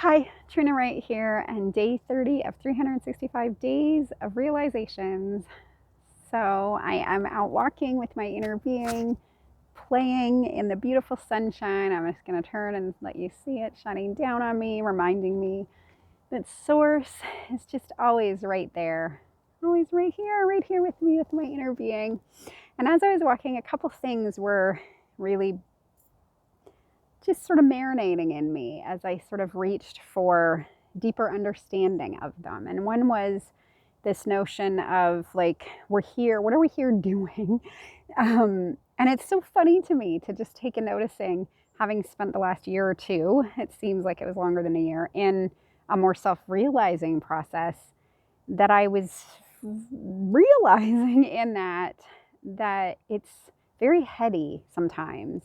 Hi, Trina Wright here, and day 30 of 365 days of realizations. So, I am out walking with my inner being, playing in the beautiful sunshine. I'm just going to turn and let you see it shining down on me, reminding me that Source is just always right there, always right here with me, with my inner being. And as I was walking, a couple things were really just sort of marinating in me as I sort of reached for deeper understanding of them. And one was this notion of like, we're here, what are we here doing? And it's so funny to me to just take a noticing, having spent the last year or two, it seems like it was longer than a year, in a more self realizing process, that I was realizing in that it's very heady sometimes.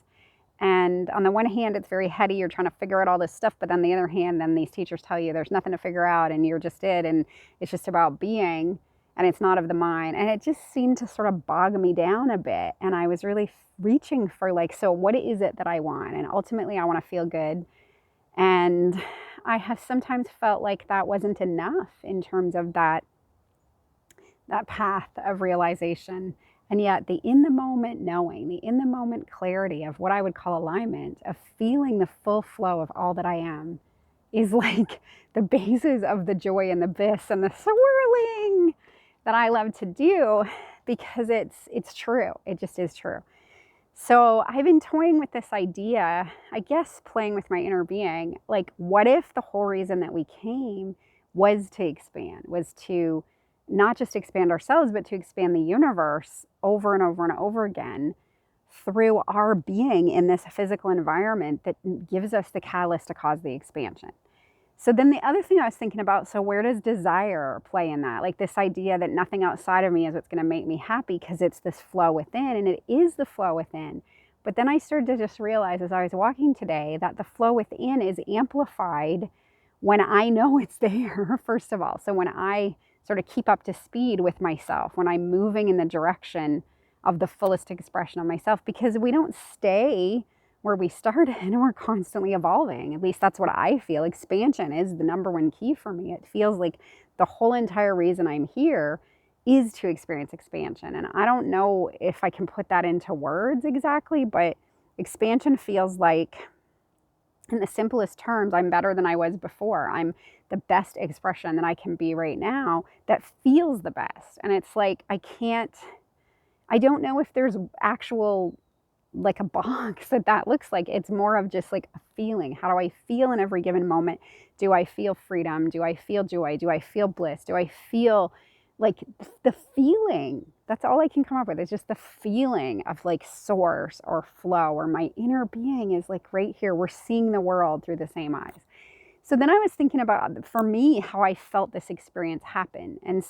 And on the one hand, it's very heady. You're trying to figure out all this stuff. But on the other hand, then these teachers tell you there's nothing to figure out and you're just it. And it's just about being and it's not of the mind. And it just seemed to sort of bog me down a bit. And I was really reaching for like, so what is it that I want? And ultimately, I want to feel good. And I have sometimes felt like that wasn't enough in terms of that path of realization. And yet, the in the moment knowing, the in the moment clarity of what I would call alignment, of feeling the full flow of all that I am, is like the basis of the joy and the bliss and the swirling that I love to do, because it's true. It just is true. So I've been toying with this idea, I guess playing with my inner being, like, what if the whole reason that we came was to expand, was to not just expand ourselves, but to expand the universe over and over and over again through our being in this physical environment that gives us the catalyst to cause the expansion. So then the other thing I was thinking about, so where does desire play in that? Like this idea that nothing outside of me is what's going to make me happy because it's this flow within, and it is the flow within. But then I started to just realize as I was walking today that the flow within is amplified when I know it's there, first of all. So when I sort of keep up to speed with myself, when I'm moving in the direction of the fullest expression of myself, because we don't stay where we started and we're constantly evolving. At least that's what I feel. Expansion is the number one key for me. It feels like the whole entire reason I'm here is to experience expansion. And I don't know if I can put that into words exactly, but expansion feels like, in the simplest terms, I'm better than I was before. I'm the best expression that I can be right now that feels the best. And it's like, I don't know if there's actual, like a box that looks like. It's more of just like a feeling. How do I feel in every given moment? Do I feel freedom? Do I feel joy? Do I feel bliss? Do I feel like the feeling? That's all I can come up with. It's just the feeling of like source or flow, or my inner being is like right here. We're seeing the world through the same eyes. So then I was thinking about, for me, how I felt this experience happen. And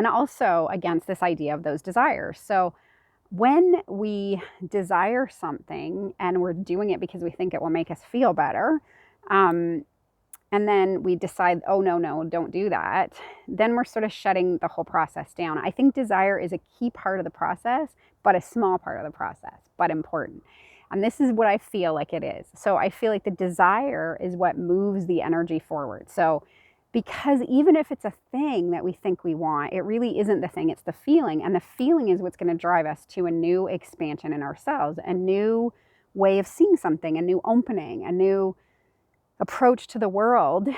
also against this idea of those desires. So when we desire something and we're doing it because we think it will make us feel better, and then we decide, oh, no, don't do that, then we're sort of shutting the whole process down. I think desire is a key part of the process, but a small part of the process, but important. And this is what I feel like it is. So I feel like the desire is what moves the energy forward. So because even if it's a thing that we think we want, it really isn't the thing, it's the feeling. And the feeling is what's going to drive us to a new expansion in ourselves, a new way of seeing something, a new opening, a new approach to the world.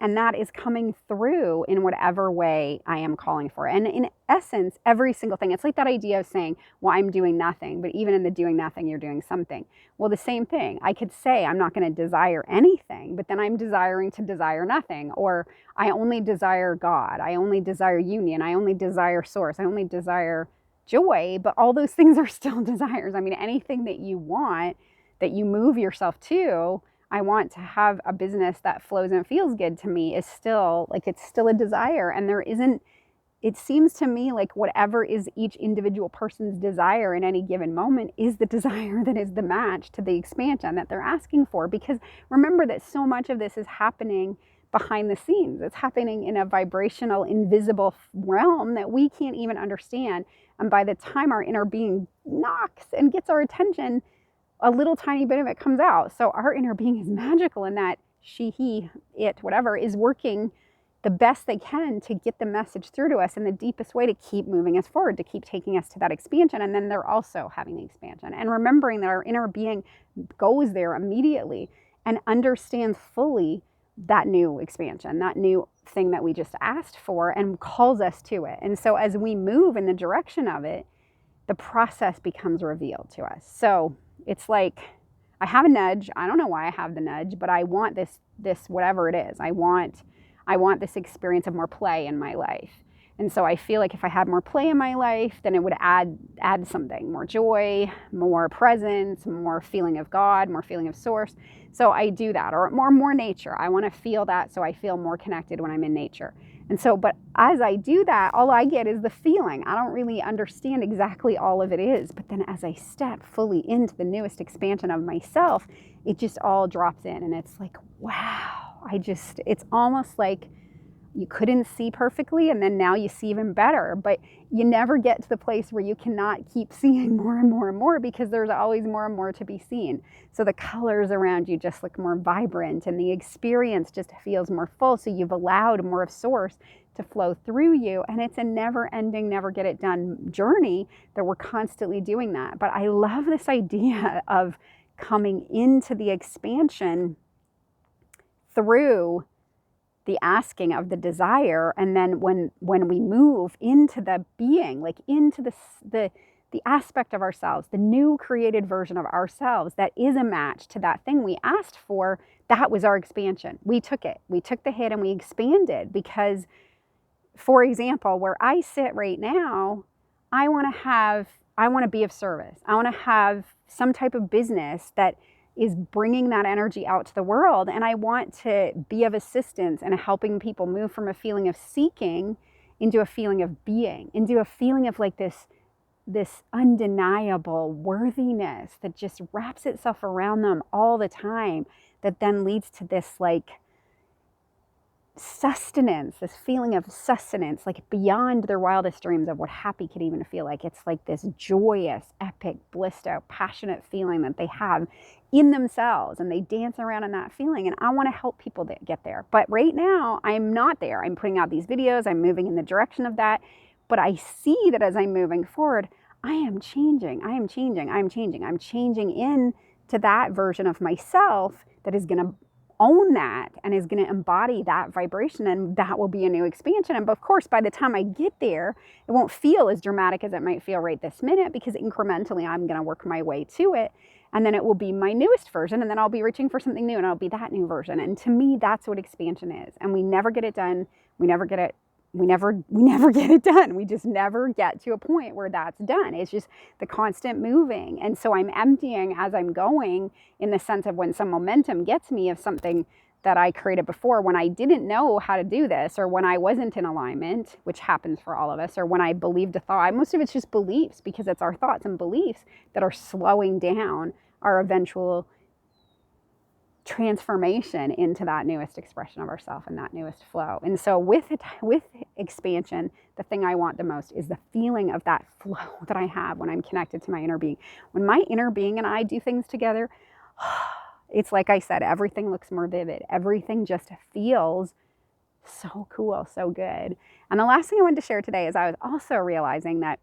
And that is coming through in whatever way I am calling for. And in essence, every single thing, it's like that idea of saying, well, I'm doing nothing, but even in the doing nothing, you're doing something. Well, the same thing. I could say I'm not going to desire anything, but then I'm desiring to desire nothing. Or I only desire God. I only desire union. I only desire source. I only desire joy. But all those things are still desires. I mean, anything that you want, that you move yourself to, I want to have a business that flows and feels good to me, is still like, it's still a desire. And there isn't, it seems to me like whatever is each individual person's desire in any given moment is the desire that is the match to the expansion that they're asking for. Because remember that so much of this is happening behind the scenes. It's happening in a vibrational, invisible realm that we can't even understand. And by the time our inner being knocks and gets our attention, a little tiny bit of it comes out. So our inner being is magical in that she, he, it, whatever, is working the best they can to get the message through to us in the deepest way to keep moving us forward, to keep taking us to that expansion. And then they're also having the expansion. And remembering that our inner being goes there immediately and understands fully that new expansion, that new thing that we just asked for, and calls us to it. And so as we move in the direction of it, the process becomes revealed to us. So it's like, I have a nudge. I don't know why I have the nudge, but I want this whatever it is. I want this experience of more play in my life. And so I feel like if I had more play in my life, then it would add something, more joy, more presence, more feeling of God, more feeling of source. So I do that, or more nature. I want to feel that, so I feel more connected when I'm in nature. And so, but as I do that, all I get is the feeling. I don't really understand exactly all of it is, but then as I step fully into the newest expansion of myself, it just all drops in, and it's like, wow. It's almost like you couldn't see perfectly, and then now you see even better, but you never get to the place where you cannot keep seeing more and more and more, because there's always more and more to be seen. So the colors around you just look more vibrant, and the experience just feels more full. So you've allowed more of source to flow through you, and it's a never ending, never get it done journey that we're constantly doing that. But I love this idea of coming into the expansion through the asking of the desire, and then when we move into the being, like into the aspect of ourselves, the new created version of ourselves that is a match to that thing we asked for, that was our expansion. We took the hit and we expanded. Because, for example, where I sit right now, I want to be of service. I want to have some type of business that is bringing that energy out to the world. And I want to be of assistance and helping people move from a feeling of seeking into a feeling of being, into a feeling of like this undeniable worthiness that just wraps itself around them all the time, that then leads to this like sustenance, this feeling of sustenance, like beyond their wildest dreams of what happy could even feel like. It's like this joyous, epic, blissed out, passionate feeling that they have in themselves, and they dance around in that feeling. And I want to help people that get there. But right now, I'm not there. I'm putting out these videos, I'm moving in the direction of that. But I see that as I'm moving forward, I am changing into that version of myself that is going to own that and is going to embody that vibration, and that will be a new expansion. And of course, by the time I get there, it won't feel as dramatic as it might feel right this minute, because incrementally I'm going to work my way to it, and then it will be my newest version, and then I'll be reaching for something new, and I'll be that new version. And to me, that's what expansion is. And we never get it done. We never get it done. We just never get to a point where that's done. It's just the constant moving. And so I'm emptying as I'm going, in the sense of when some momentum gets me of something that I created before, when I didn't know how to do this, or when I wasn't in alignment, which happens for all of us, or when I believed a thought. Most of it's just beliefs, because it's our thoughts and beliefs that are slowing down our eventual transformation into that newest expression of ourself and that newest flow. And so with expansion, the thing I want the most is the feeling of that flow that I have when I'm connected to my inner being. When my inner being and I do things together, it's like I said, everything looks more vivid. Everything just feels so cool, so good. And the last thing I wanted to share today is I was also realizing that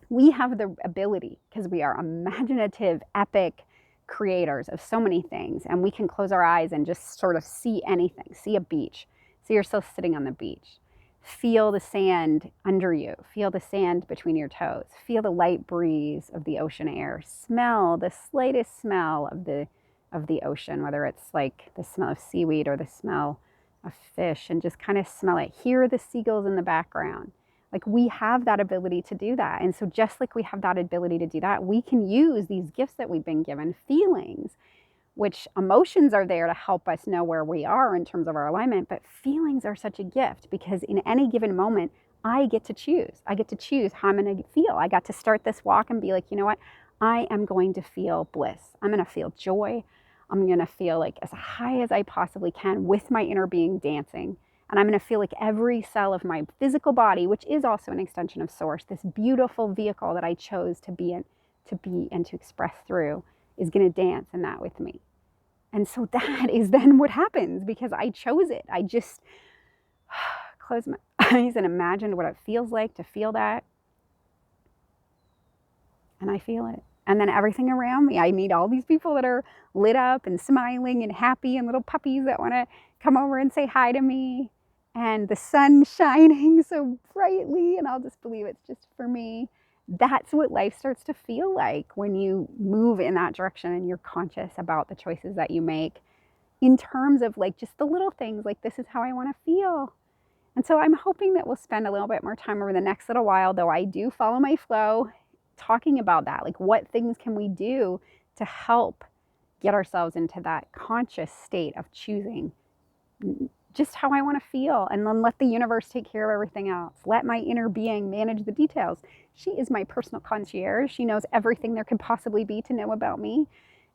we have the ability, because we are imaginative, epic creators of so many things, and we can close our eyes and just sort of see anything. See a beach, see yourself sitting on the beach, feel the sand under you, feel the sand between your toes, feel the light breeze of the ocean air, smell the slightest smell of the ocean, whether it's like the smell of seaweed or the smell of fish, and just kind of smell it. Hear the seagulls in the background. Like, we have that ability to do that. And so just like we have that ability to do that, we can use these gifts that we've been given, feelings, which emotions are there to help us know where we are in terms of our alignment. But feelings are such a gift, because in any given moment, I get to choose. I get to choose how I'm going to feel. I got to start this walk and be like, you know what? I am going to feel bliss. I'm going to feel joy. I'm going to feel like as high as I possibly can with my inner being dancing. And I'm going to feel like every cell of my physical body, which is also an extension of source, this beautiful vehicle that I chose to be in, to be and to express through, is going to dance in that with me. And so that is then what happens because I chose it. I just closed my eyes and imagined what it feels like to feel that. And I feel it. And then everything around me, I meet all these people that are lit up and smiling and happy and little puppies that want to come over and say hi to me. And the sun shining so brightly, and I'll just believe it's just for me. That's what life starts to feel like when you move in that direction and you're conscious about the choices that you make in terms of like just the little things like this is how I want to feel. And so I'm hoping that we'll spend a little bit more time over the next little while, though I do follow my flow, talking about that. Like, what things can we do to help get ourselves into that conscious state of choosing just how I want to feel, and then let the universe take care of everything else. Let my inner being manage the details. She is my personal concierge. She knows everything there could possibly be to know about me,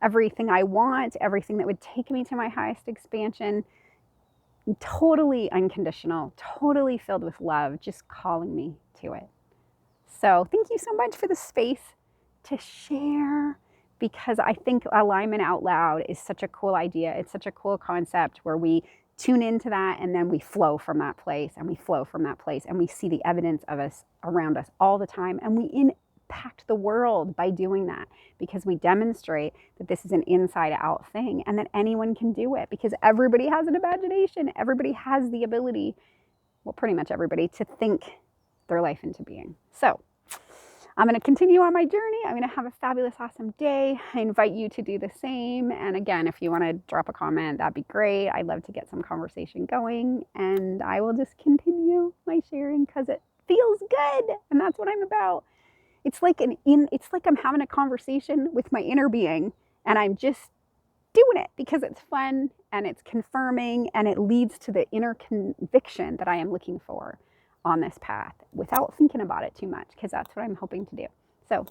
everything I want, everything that would take me to my highest expansion. Totally unconditional, totally filled with love, just calling me to it. So thank you so much for the space to share, because I think alignment out loud is such a cool idea. It's such a cool concept where we tune into that and then we flow from that place and we flow from that place and we see the evidence of us around us all the time, and we impact the world by doing that because we demonstrate that this is an inside out thing and that anyone can do it because everybody has an imagination. Everybody has the ability, well, pretty much everybody, to think their life into being. So I'm going to continue on my journey. I'm going to have a fabulous, awesome day. I invite you to do the same. And again, if you want to drop a comment, that'd be great. I'd love to get some conversation going. And I will just continue my sharing because it feels good. And that's what I'm about. It's like I'm having a conversation with my inner being, and I'm just doing it because it's fun and it's confirming and it leads to the inner conviction that I am looking for on this path without thinking about it too much, because that's what I'm hoping to do. So